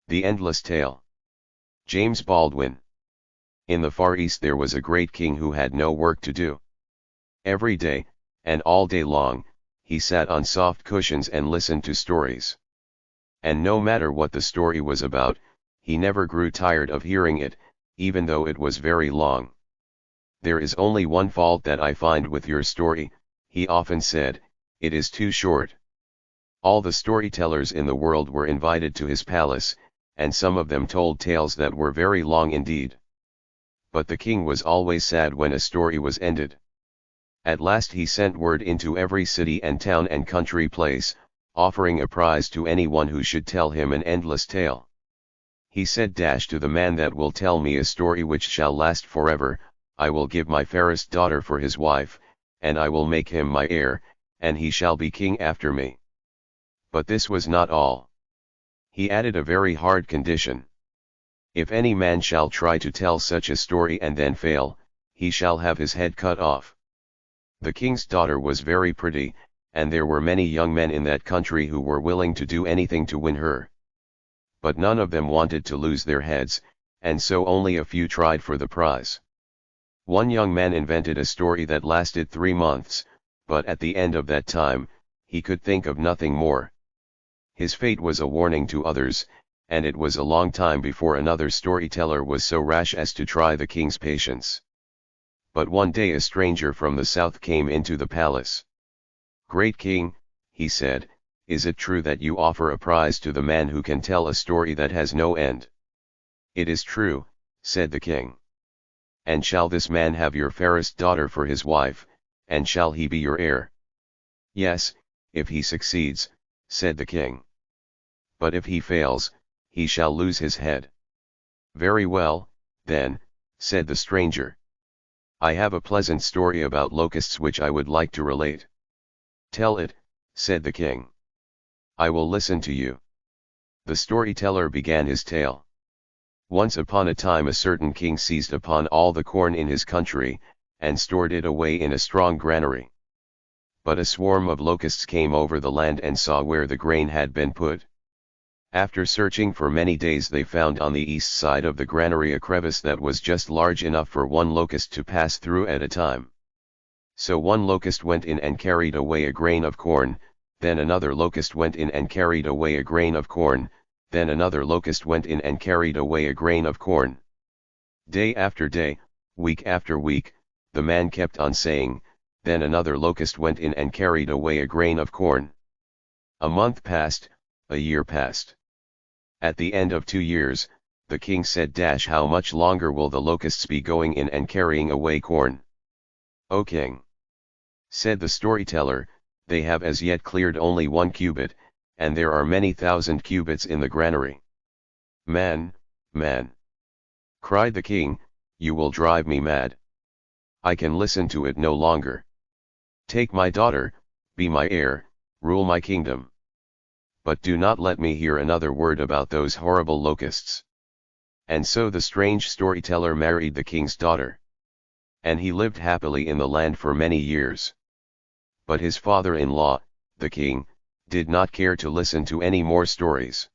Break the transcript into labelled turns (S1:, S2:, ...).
S1: The Endless Tale. James Baldwin. In the Far East there was a great king who had no work to do. Every day, and all day long, he sat on soft cushions and listened to stories. And no matter what the story was about, he never grew tired of hearing it, even though it was very long. "There is only one fault that I find with your story," he often said, "it is too short." All the storytellers in the world were invited to his palace, and some of them told tales that were very long indeed. But the king was always sad when a story was ended. At last he sent word into every city and town and country place, offering a prize to anyone who should tell him an endless tale. He said, "To the man that will tell me a story which shall last forever, I will give my fairest daughter for his wife, and I will make him my heir, and he shall be king after me." But this was not all. He added a very hard condition. "If any man shall try to tell such a story and then fail, he shall have his head cut off." The king's daughter was very pretty, and there were many young men in that country who were willing to do anything to win her. But none of them wanted to lose their heads, and so only a few tried for the prize. One young man invented a story that lasted 3 months, but at the end of that time, he could think of nothing more. His fate was a warning to others, and it was a long time before another storyteller was so rash as to try the king's patience. But one day a stranger from the south came into the palace. "Great king," he said, "is it true that you offer a prize to the man who can tell a story that has no end?" "It is true," said the king. "And shall this man have your fairest daughter for his wife, and shall he be your heir?" "Yes, if he succeeds," said the king. "But if he fails, he shall lose his head." "Very well, then," said the stranger. "I have a pleasant story about locusts which I would like to relate." "Tell it," said the king. "I will listen to you." The storyteller began his tale. Once upon a time a certain king seized upon all the corn in his country, and stored it away in a strong granary. But a swarm of locusts came over the land and saw where the grain had been put. After searching for many days they found on the east side of the granary a crevice that was just large enough for one locust to pass through at a time. So one locust went in and carried away a grain of corn, then another locust went in and carried away a grain of corn, then another locust went in and carried away a grain of corn. Day after day, week after week, the man kept on saying, "Then another locust went in and carried away a grain of corn." A month passed, a year passed. At the end of 2 years, the king said, "How much longer will the locusts be going in and carrying away corn?" "O king," said the storyteller, "they have as yet cleared only 1 cubit, and there are many thousand cubits in the granary." "Man, man," cried the king, "you will drive me mad. I can listen to it no longer. Take my daughter, be my heir, rule my kingdom. But do not let me hear another word about those horrible locusts." And so the strange storyteller married the king's daughter. And he lived happily in the land for many years. But his father-in-law, the king, did not care to listen to any more stories.